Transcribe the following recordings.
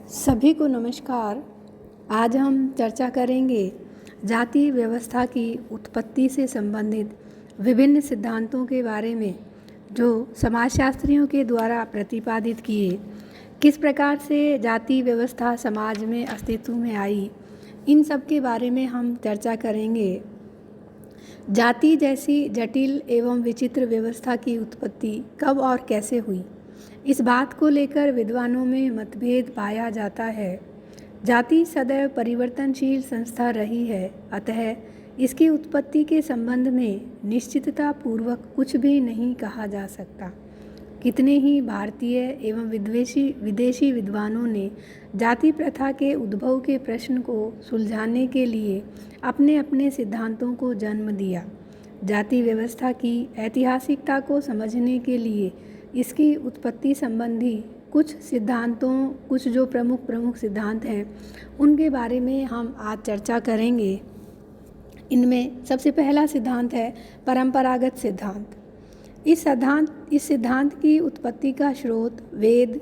सभी को नमस्कार। आज हम चर्चा करेंगे जाति व्यवस्था की उत्पत्ति से संबंधित विभिन्न सिद्धांतों के बारे में जो समाजशास्त्रियों के द्वारा प्रतिपादित किए। किस प्रकार से जाति व्यवस्था समाज में अस्तित्व में आई, इन सब के बारे में हम चर्चा करेंगे। जाति जैसी जटिल एवं विचित्र व्यवस्था की उत्पत्ति कब और कैसे हुई, इस बात को लेकर विद्वानों में मतभेद पाया जाता है। जाति सदैव परिवर्तनशील संस्था रही है, अतः इसकी उत्पत्ति के संबंध में निश्चितता पूर्वक कुछ भी नहीं कहा जा सकता। कितने ही भारतीय एवं विदेशी विद्वानों ने जाति प्रथा के उद्भव के प्रश्न को सुलझाने के लिए अपने अपने सिद्धांतों को जन्म दिया। जाति व्यवस्था की ऐतिहासिकता को समझने के लिए इसकी उत्पत्ति संबंधी कुछ जो प्रमुख सिद्धांत हैं, उनके बारे में हम आज चर्चा करेंगे। इनमें सबसे पहला सिद्धांत है परंपरागत सिद्धांत। इस सिद्धांत की उत्पत्ति का स्रोत वेद,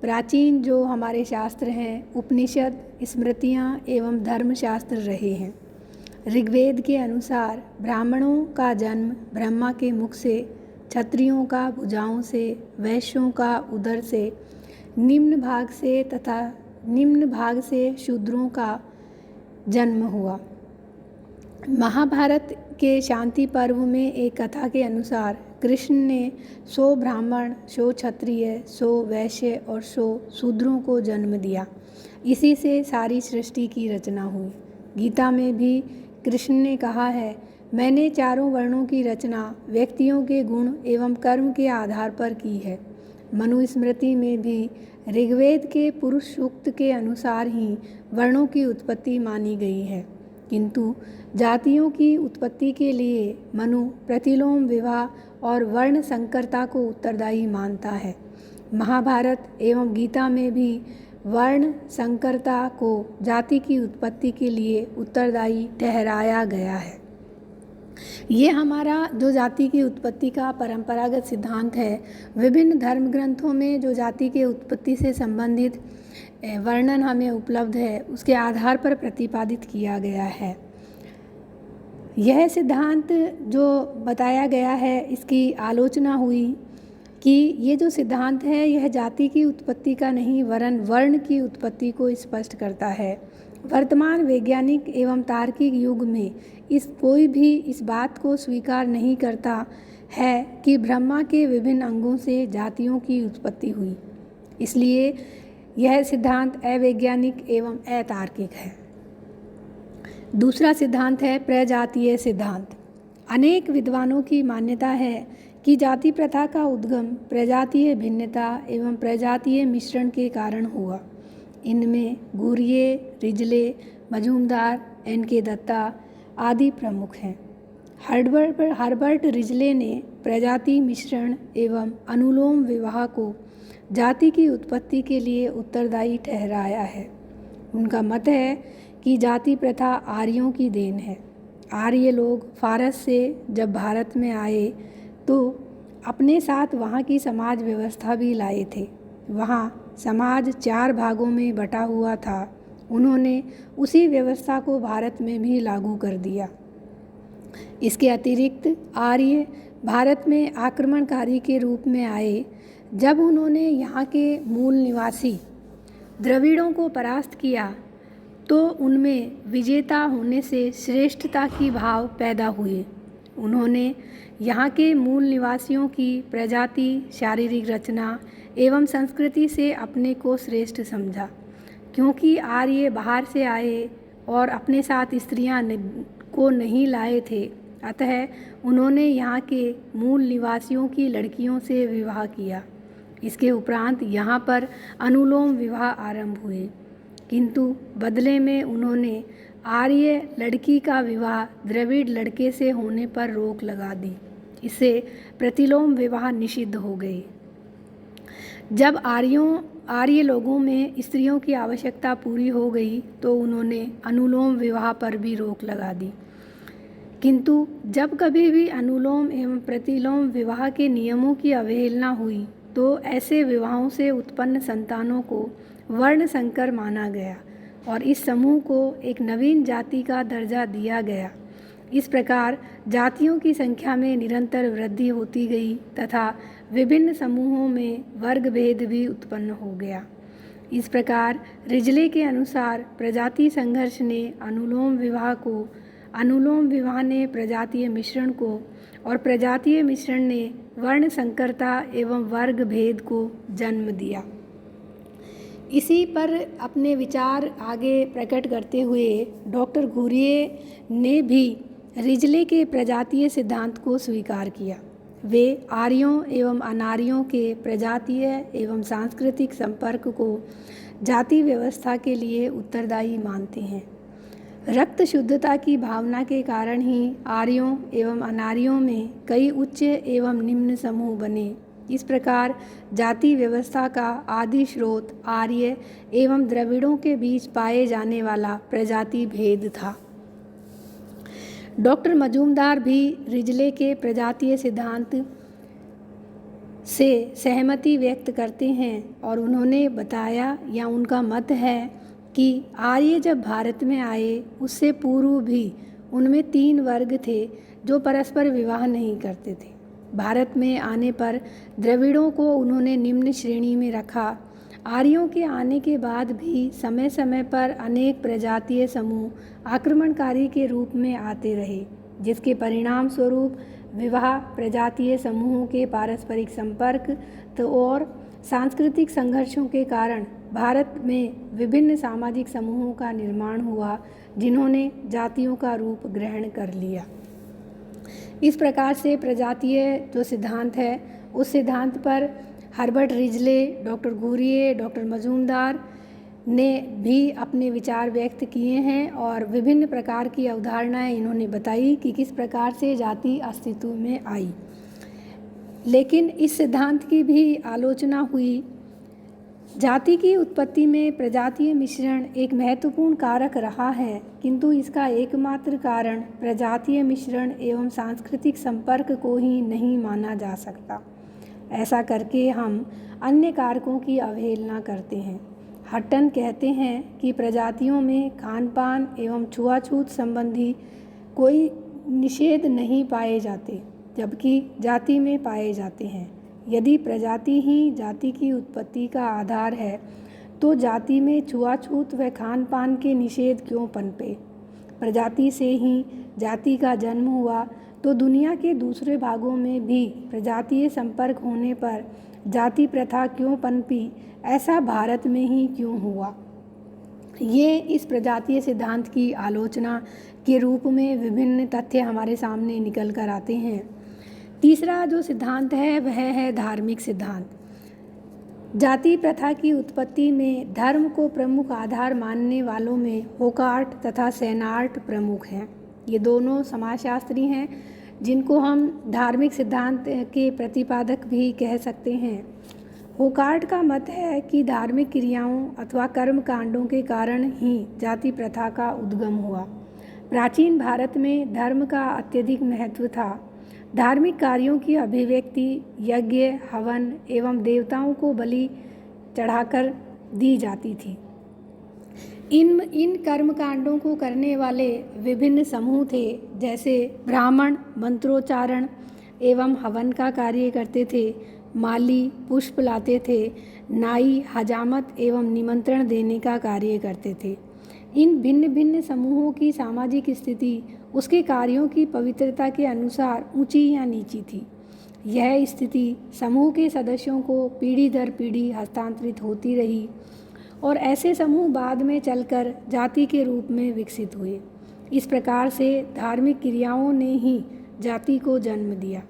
प्राचीन जो हमारे शास्त्र हैं, उपनिषद, स्मृतियाँ एवं धर्मशास्त्र रहे हैं। ऋग्वेद के अनुसार ब्राह्मणों का जन्म ब्रह्मा के मुख से, क्षत्रियों का भुजाओं से, वैश्यों का उदर से, निम्न भाग से शूद्रों का जन्म हुआ। महाभारत के शांति पर्व में एक कथा के अनुसार कृष्ण ने 100 ब्राह्मण, 100 क्षत्रिय, 100 वैश्य और 100 शूद्रों को जन्म दिया। इसी से सारी सृष्टि की रचना हुई। गीता में भी कृष्ण ने कहा है, मैंने चारों वर्णों की रचना व्यक्तियों के गुण एवं कर्म के आधार पर की है। मनुस्मृति में भी ऋग्वेद के पुरुष सूक्त के अनुसार ही वर्णों की उत्पत्ति मानी गई है, किंतु जातियों की उत्पत्ति के लिए मनु प्रतिलोम विवाह और वर्ण संकरता को उत्तरदायी मानता है। महाभारत एवं गीता में भी वर्ण संकरता को जाति की उत्पत्ति के लिए उत्तरदायी ठहराया गया है। ये हमारा जो जाति की उत्पत्ति का परंपरागत सिद्धांत है, विभिन्न धर्म ग्रंथों में जो जाति के उत्पत्ति से संबंधित वर्णन हमें उपलब्ध है, उसके आधार पर प्रतिपादित किया गया है। यह सिद्धांत जो बताया गया है, इसकी आलोचना हुई कि ये जो सिद्धांत है, यह जाति की उत्पत्ति का नहीं वरन वर्ण की उत्पत्ति को स्पष्ट करता है। वर्तमान वैज्ञानिक एवं तार्किक युग में कोई भी इस बात को स्वीकार नहीं करता है कि ब्रह्मा के विभिन्न अंगों से जातियों की उत्पत्ति हुई। इसलिए यह सिद्धांत अवैज्ञानिक एवं अतार्किक है। दूसरा सिद्धांत है प्रजातीय सिद्धांत। अनेक विद्वानों की मान्यता है कि जाति प्रथा का उद्गम प्रजातीय भिन्नता एवं प्रजातीय मिश्रण के कारण हुआ। इनमें गुरिये, रिजले, मजूमदार, N.K. दत्ता आदि प्रमुख हैं। हर्बर्ट रिजले ने प्रजाति मिश्रण एवं अनुलोम विवाह को जाति की उत्पत्ति के लिए उत्तरदायी ठहराया है। उनका मत है कि जाति प्रथा आर्यों की देन है। आर्य लोग फारस से जब भारत में आए तो अपने साथ वहाँ की समाज व्यवस्था भी लाए थे। वहाँ समाज 4 भागों में बटा हुआ था। उन्होंने उसी व्यवस्था को भारत में भी लागू कर दिया। इसके अतिरिक्त आर्य भारत में आक्रमणकारी के रूप में आए। जब उन्होंने यहाँ के मूल निवासी द्रविड़ों को परास्त किया तो उनमें विजेता होने से श्रेष्ठता की भाव पैदा हुए। उन्होंने यहाँ के मूल निवासियों की प्रजाति, शारीरिक रचना एवं संस्कृति से अपने को श्रेष्ठ समझा। क्योंकि आर्य बाहर से आए और अपने साथ स्त्रियाँ को नहीं लाए थे, अतः उन्होंने यहाँ के मूल निवासियों की लड़कियों से विवाह किया। इसके उपरांत यहाँ पर अनुलोम विवाह आरंभ हुए, किंतु बदले में उन्होंने आर्य लड़की का विवाह द्रविड़ लड़के से होने पर रोक लगा दी। इससे प्रतिलोम विवाह निषिद्ध हो गए। जब आर्य लोगों में स्त्रियों की आवश्यकता पूरी हो गई तो उन्होंने अनुलोम विवाह पर भी रोक लगा दी। किंतु जब कभी भी अनुलोम एवं प्रतिलोम विवाह के नियमों की अवहेलना हुई तो ऐसे विवाहों से उत्पन्न संतानों को वर्ण संकर माना गया और इस समूह को एक नवीन जाति का दर्जा दिया गया। इस प्रकार जातियों की संख्या में निरंतर वृद्धि होती गई तथा विभिन्न समूहों में वर्ग भेद भी उत्पन्न हो गया। इस प्रकार रिजले के अनुसार प्रजाति संघर्ष ने अनुलोम विवाह ने प्रजातीय मिश्रण को और प्रजातीय मिश्रण ने वर्ण संकरता एवं वर्ग भेद को जन्म दिया। इसी पर अपने विचार आगे प्रकट करते हुए डॉक्टर घुरिये ने भी रिजले के प्रजातीय सिद्धांत को स्वीकार किया। वे आर्यों एवं अनार्यों के प्रजातीय एवं सांस्कृतिक संपर्क को जाति व्यवस्था के लिए उत्तरदायी मानते हैं। रक्त शुद्धता की भावना के कारण ही आर्यों एवं अनार्यों में कई उच्च एवं निम्न समूह बने। इस प्रकार जाति व्यवस्था का आदि स्रोत आर्य एवं द्रविड़ों के बीच पाए जाने वाला प्रजाति भेद था। डॉक्टर मजूमदार भी रिजले के प्रजातीय सिद्धांत से सहमति व्यक्त करते हैं और उन्होंने बताया या उनका मत है कि आर्य जब भारत में आए उससे पूर्व भी उनमें 3 वर्ग थे जो परस्पर विवाह नहीं करते थे। भारत में आने पर द्रविड़ों को उन्होंने निम्न श्रेणी में रखा। आर्यों के आने के बाद भी समय समय पर अनेक प्रजातीय समूह आक्रमणकारी के रूप में आते रहे, जिसके परिणाम स्वरूप विवाह प्रजातीय समूहों के पारस्परिक संपर्क और सांस्कृतिक संघर्षों के कारण भारत में विभिन्न सामाजिक समूहों का निर्माण हुआ, जिन्होंने जातियों का रूप ग्रहण कर लिया। इस प्रकार से प्रजातीय जो सिद्धांत है उस सिद्धांत पर Herbert Risley, doctor Ghurye, doctor Majumdar ने भी अपने विचार व्यक्त किए हैं और विभिन्न प्रकार की अवधारणाएं इन्होंने बताई कि किस प्रकार से जाति अस्तित्व में आई। लेकिन इस सिद्धांत की भी आलोचना हुई। जाति की उत्पत्ति में प्रजातीय मिश्रण एक महत्वपूर्ण कारक रहा है, किंतु इसका एकमात्र कारण प्रजातीय मिश्रण एवं सांस्कृतिक संपर्क को ही नहीं माना जा सकता। ऐसा करके हम अन्य कारकों की अवहेलना करते हैं। हट्टन कहते हैं कि प्रजातियों में खान पान एवं छुआछूत संबंधी कोई निषेध नहीं पाए जाते, जबकि जाति में पाए जाते हैं। यदि प्रजाति ही जाति की उत्पत्ति का आधार है तो जाति में छुआछूत व खान पान के निषेध क्यों पनपे? प्रजाति से ही जाति का जन्म हुआ तो दुनिया के दूसरे भागों में भी प्रजातीय संपर्क होने पर जाति प्रथा क्यों पनपी? ऐसा भारत में ही क्यों हुआ? ये इस प्रजातीय सिद्धांत की आलोचना के रूप में विभिन्न तथ्य हमारे सामने निकल कर आते हैं। तीसरा जो सिद्धांत है वह है धार्मिक सिद्धांत। जाति प्रथा की उत्पत्ति में धर्म को प्रमुख आधार मानने वालों में होकार्ट तथा सेनार्ट प्रमुख हैं। ये दोनों समाजशास्त्री हैं जिनको हम धार्मिक सिद्धांत के प्रतिपादक भी कह सकते हैं। होकार्ट का मत है कि धार्मिक क्रियाओं अथवा कर्म कांडों के कारण ही जाति प्रथा का उद्गम हुआ। प्राचीन भारत में धर्म का अत्यधिक महत्व था। धार्मिक कार्यों की अभिव्यक्ति यज्ञ, हवन एवं देवताओं को बलि चढ़ाकर दी जाती थी। इन कर्मकांडों को करने वाले विभिन्न समूह थे, जैसे ब्राह्मण मंत्रोच्चारण एवं हवन का कार्य करते थे, माली पुष्प लाते थे, नाई हजामत एवं निमंत्रण देने का कार्य करते थे। इन भिन्न भिन्न समूहों की सामाजिक स्थिति उसके कार्यों की पवित्रता के अनुसार ऊंची या नीची थी। यह स्थिति समूह के सदस्यों को पीढ़ी दर पीढ़ी हस्तांतरित होती रही और ऐसे समूह बाद में चलकर जाति के रूप में विकसित हुए। इस प्रकार से धार्मिक क्रियाओं ने ही जाति को जन्म दिया।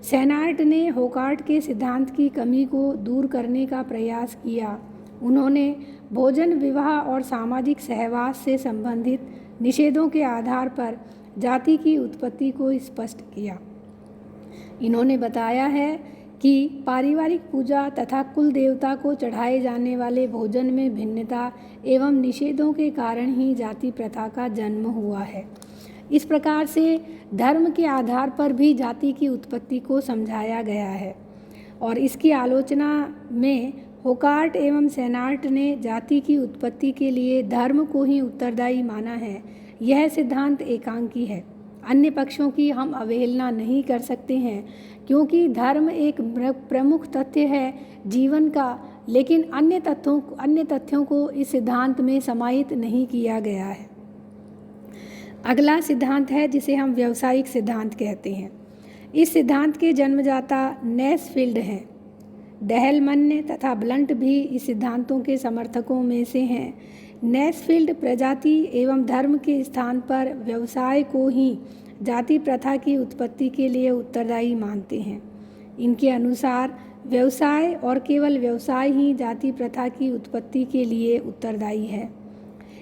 सेनार्ट ने होकार्ट के सिद्धांत की कमी को दूर करने का प्रयास किया। उन्होंने भोजन, विवाह और सामाजिक सहवास से संबंधित निषेधों के आधार पर जाति की उत्पत्ति को स्पष्ट किया। इन्होंने बताया है कि पारिवारिक पूजा तथा कुल देवता को चढ़ाए जाने वाले भोजन में भिन्नता एवं निषेधों के कारण ही जाति प्रथा का जन्म हुआ है। इस प्रकार से धर्म के आधार पर भी जाति की उत्पत्ति को समझाया गया है और इसकी आलोचना में होकार्ट एवं सेनार्ट ने जाति की उत्पत्ति के लिए धर्म को ही उत्तरदायी माना है। यह सिद्धांत एकांकी है। अन्य पक्षों की हम अवहेलना नहीं कर सकते हैं, क्योंकि धर्म एक प्रमुख तथ्य है जीवन का, लेकिन अन्य तथ्यों को इस सिद्धांत में समाहित नहीं किया गया है। अगला सिद्धांत है जिसे हम व्यावसायिक सिद्धांत कहते हैं। इस सिद्धांत के जन्मदाता नैसफील्ड हैं। डेहलमन तथा ब्लंट भी इस सिद्धांतों के समर्थकों में से हैं। नैसफील्ड प्रजाति एवं धर्म के स्थान पर व्यवसाय को ही जाति प्रथा की उत्पत्ति के लिए उत्तरदायी मानते हैं। इनके अनुसार व्यवसाय और केवल व्यवसाय ही जाति प्रथा की उत्पत्ति के लिए उत्तरदायी है।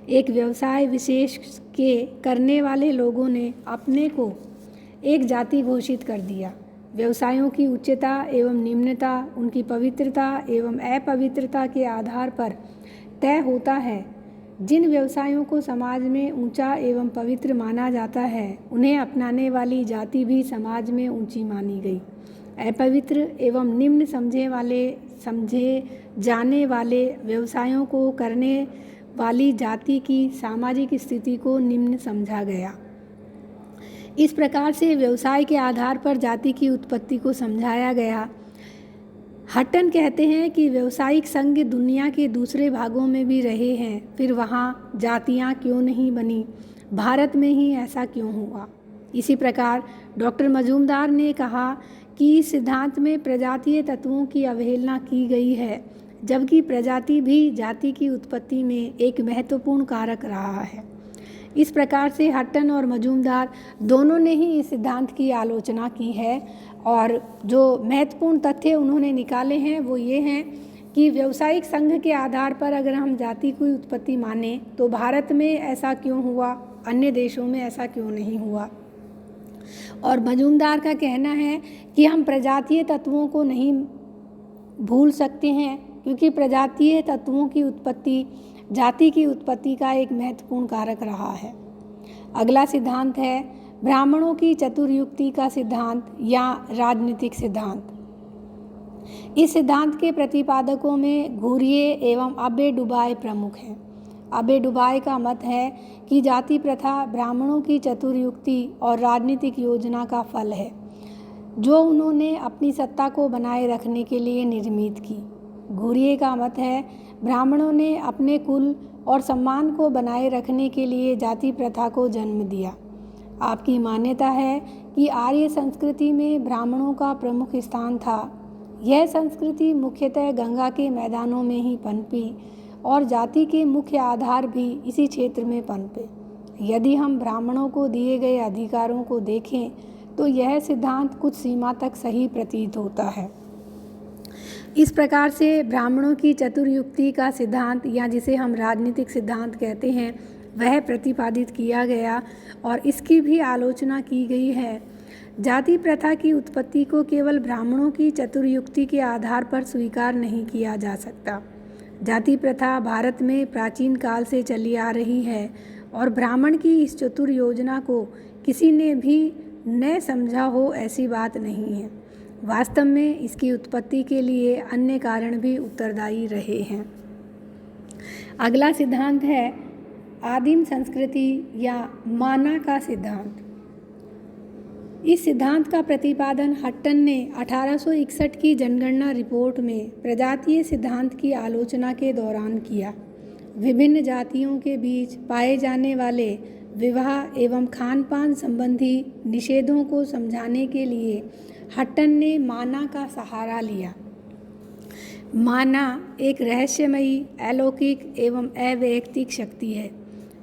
एक व्यवसाय विशेष के करने वाले लोगों ने अपने को एक जाति घोषित कर दिया। व्यवसायों की उच्चता एवं निम्नता उनकी पवित्रता एवं अपवित्रता के आधार पर तय होता है। जिन व्यवसायों को समाज में ऊंचा एवं पवित्र माना जाता है, उन्हें अपनाने वाली जाति भी समाज में ऊंची मानी गई। अपवित्र एवं निम्न समझे जाने वाले व्यवसायों को करने वाली जाति की सामाजिक स्थिति को निम्न समझा गया। इस प्रकार से व्यवसाय के आधार पर जाति की उत्पत्ति को समझाया गया। हटन कहते हैं कि व्यावसायिक संघ दुनिया के दूसरे भागों में भी रहे हैं, फिर वहाँ जातियाँ क्यों नहीं बनी, भारत में ही ऐसा क्यों हुआ। इसी प्रकार डॉक्टर मजूमदार ने कहा कि इस सिद्धांत में प्रजातीय तत्वों की अवहेलना की गई है, जबकि प्रजाति भी जाति की उत्पत्ति में एक महत्वपूर्ण कारक रहा है। इस प्रकार से हटन और मजूमदार दोनों ने ही इस सिद्धांत की आलोचना की है, और जो महत्वपूर्ण तथ्य उन्होंने निकाले हैं वो ये हैं कि व्यावसायिक संघ के आधार पर अगर हम जाति की उत्पत्ति माने तो भारत में ऐसा क्यों हुआ, अन्य देशों में ऐसा क्यों नहीं हुआ। और मजूमदार का कहना है कि हम प्रजातीय तत्वों को नहीं भूल सकते हैं, क्योंकि प्रजातीय तत्वों की उत्पत्ति जाति की उत्पत्ति का एक महत्वपूर्ण कारक रहा है। अगला सिद्धांत है ब्राह्मणों की चतुर्युक्ति का सिद्धांत या राजनीतिक सिद्धांत। इस सिद्धांत के प्रतिपादकों में घुरिये एवं अबे डुबाय प्रमुख हैं। अबे डुबाय का मत है कि जाति प्रथा ब्राह्मणों की चतुर्युक्ति और राजनीतिक योजना का फल है, जो उन्होंने अपनी सत्ता को बनाए रखने के लिए निर्मित की। घुरिये का मत है ब्राह्मणों ने अपने कुल और सम्मान को बनाए रखने के लिए जाति प्रथा को जन्म दिया। आपकी मान्यता है कि आर्य संस्कृति में ब्राह्मणों का प्रमुख स्थान था। यह संस्कृति मुख्यतः गंगा के मैदानों में ही पनपी और जाति के मुख्य आधार भी इसी क्षेत्र में पनपे। यदि हम ब्राह्मणों को दिए गए अधिकारों को देखें तो यह सिद्धांत कुछ सीमा तक सही प्रतीत होता है। इस प्रकार से ब्राह्मणों की चतुर्युक्ति का सिद्धांत, या जिसे हम राजनीतिक सिद्धांत कहते हैं, वह प्रतिपादित किया गया और इसकी भी आलोचना की गई है। जाति प्रथा की उत्पत्ति को केवल ब्राह्मणों की चतुर्युक्ति के आधार पर स्वीकार नहीं किया जा सकता। जाति प्रथा भारत में प्राचीन काल से चली आ रही है और ब्राह्मण की इस चतुर योजना को किसी ने भी न समझा हो ऐसी बात नहीं है। वास्तव में इसकी उत्पत्ति के लिए अन्य कारण भी उत्तरदायी रहे हैं। अगला सिद्धांत है आदिम संस्कृति या माना का सिद्धांत। इस सिद्धांत का प्रतिपादन हट्टन ने 1861 की जनगणना रिपोर्ट में प्रजातीय सिद्धांत की आलोचना के दौरान किया। विभिन्न जातियों के बीच पाए जाने वाले विवाह एवं खान पान संबंधी निषेधों को समझाने के लिए हट्टन ने माना का सहारा लिया। माना एक रहस्यमयी, अलौकिक एवं अवैयक्तिक शक्ति है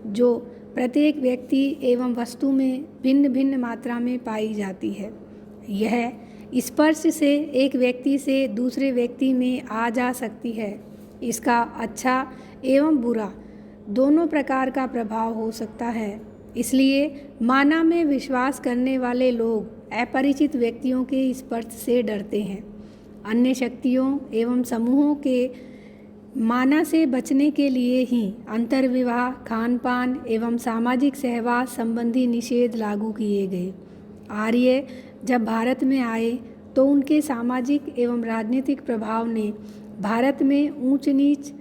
जो प्रत्येक व्यक्ति एवं वस्तु में भिन्न भिन्न मात्रा में पाई जाती है। यह स्पर्श से एक व्यक्ति से दूसरे व्यक्ति में आ जा सकती है। इसका अच्छा एवं बुरा दोनों प्रकार का प्रभाव हो सकता है। इसलिए माना में विश्वास करने वाले लोग अपरिचित व्यक्तियों के स्पर्श से डरते हैं। अन्य शक्तियों एवं समूहों के माना से बचने के लिए ही अंतर्विवाह, खान पान एवं सामाजिक सहवास संबंधी निषेध लागू किए गए। आर्य जब भारत में आए तो उनके सामाजिक एवं राजनीतिक प्रभाव ने भारत में ऊंच नीच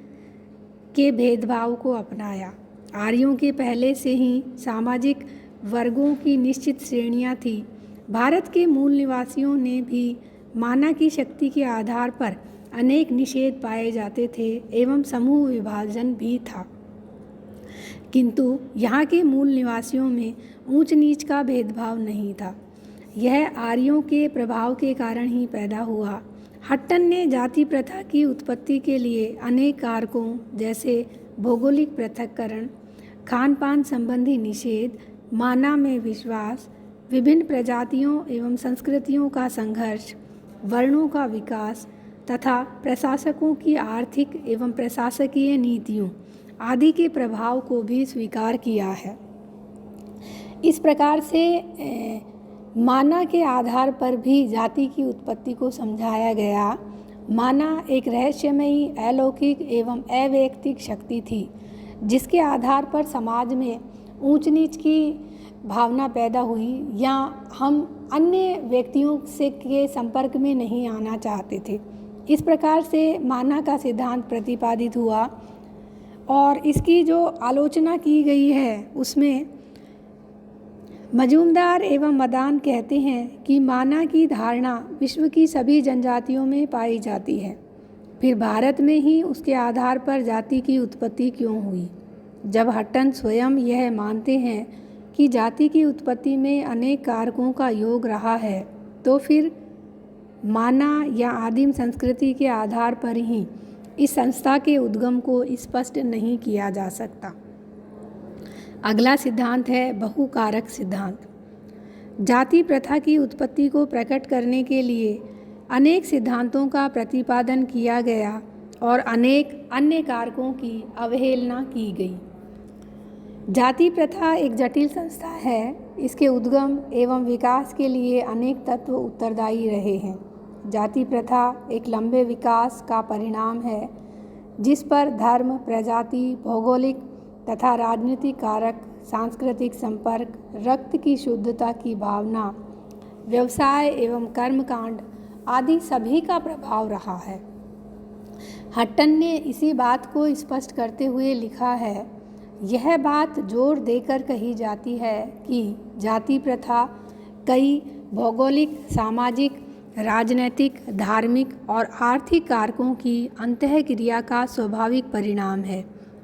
के भेदभाव को अपनाया। आर्यों के पहले से ही सामाजिक वर्गों की निश्चित श्रेणियां थी। भारत के मूल निवासियों ने भी माना की शक्ति के आधार पर अनेक निषेध पाए जाते थे एवं समूह विभाजन भी था, किंतु यहाँ के मूल निवासियों में ऊंच नीच का भेदभाव नहीं था। यह आर्यों के प्रभाव के कारण ही पैदा हुआ। हट्टन ने जाति प्रथा की उत्पत्ति के लिए अनेक कारकों जैसे भौगोलिक पृथक्करण, खान पान संबंधी निषेध, माना में विश्वास, विभिन्न प्रजातियों एवं संस्कृतियों का संघर्ष, वर्णों का विकास तथा प्रशासकों की आर्थिक एवं प्रशासकीय नीतियों आदि के प्रभाव को भी स्वीकार किया है। इस प्रकार से माना के आधार पर भी जाति की उत्पत्ति को समझाया गया। माना एक रहस्यमयी, अलौकिक एवं अवैयक्तिक शक्ति थी, जिसके आधार पर समाज में ऊंच नीच की भावना पैदा हुई या हम अन्य व्यक्तियों से के संपर्क में नहीं आना चाहते थे। इस प्रकार से माना का सिद्धांत प्रतिपादित हुआ और इसकी जो आलोचना की गई है उसमें मजूमदार एवं मदान कहते हैं कि माना की धारणा विश्व की सभी जनजातियों में पाई जाती है, फिर भारत में ही उसके आधार पर जाति की उत्पत्ति क्यों हुई। जब हट्टन स्वयं यह मानते हैं कि जाति की उत्पत्ति में अनेक कारकों का योग रहा है, तो फिर माना या आदिम संस्कृति के आधार पर ही इस संस्था के उद्गम को स्पष्ट नहीं किया जा सकता। अगला सिद्धांत है बहुकारक सिद्धांत। जाति प्रथा की उत्पत्ति को प्रकट करने के लिए अनेक सिद्धांतों का प्रतिपादन किया गया और अनेक अन्य कारकों की अवहेलना की गई। जाति प्रथा एक जटिल संस्था है। इसके उद्गम एवं विकास के लिए अनेक तत्व उत्तरदायी रहे हैं। जाति प्रथा एक लंबे विकास का परिणाम है, जिस पर धर्म, प्रजाति, भौगोलिक तथा राजनीतिक कारक, सांस्कृतिक संपर्क, रक्त की शुद्धता की भावना, व्यवसाय एवं कर्मकांड आदि सभी का प्रभाव रहा है। हट्टन ने इसी बात को स्पष्ट करते हुए लिखा है, यह बात जोर देकर कही जाती है कि जाति प्रथा कई भौगोलिक, सामाजिक, राजनैतिक, धार्मिक और आर्थिक कारकों की अंतःक्रिया का स्वाभाविक परिणाम है,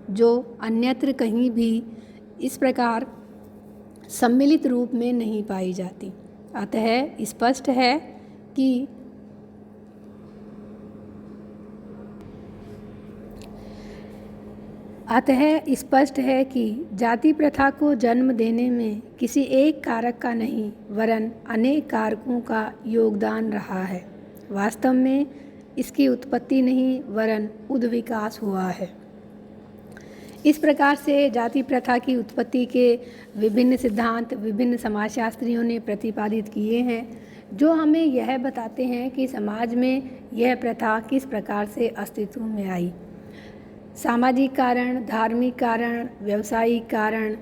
जो अन्यत्र कहीं भी इस प्रकार सम्मिलित रूप में नहीं पाई जाती। अतः स्पष्ट है कि जाति प्रथा को जन्म देने में किसी एक कारक का नहीं वरन अनेक कारकों का योगदान रहा है। वास्तव में इसकी उत्पत्ति नहीं वरन उद्विकास हुआ है। इस प्रकार से जाति प्रथा की उत्पत्ति के विभिन्न सिद्धांत विभिन्न समाजशास्त्रियों ने प्रतिपादित किए हैं, जो हमें यह बताते हैं कि समाज में यह प्रथा किस प्रकार से अस्तित्व में आई। सामाजिक कारण, धार्मिक कारण, व्यावसायिक कारण,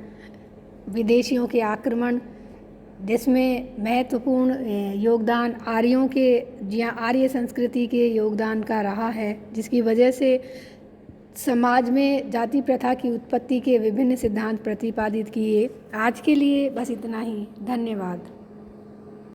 विदेशियों के आक्रमण, जिसमें महत्वपूर्ण योगदान आर्यों के या आर्य संस्कृति के योगदान का रहा है, जिसकी वजह से समाज में जाति प्रथा की उत्पत्ति के विभिन्न सिद्धांत प्रतिपादित किए। आज के लिए बस इतना ही। धन्यवाद।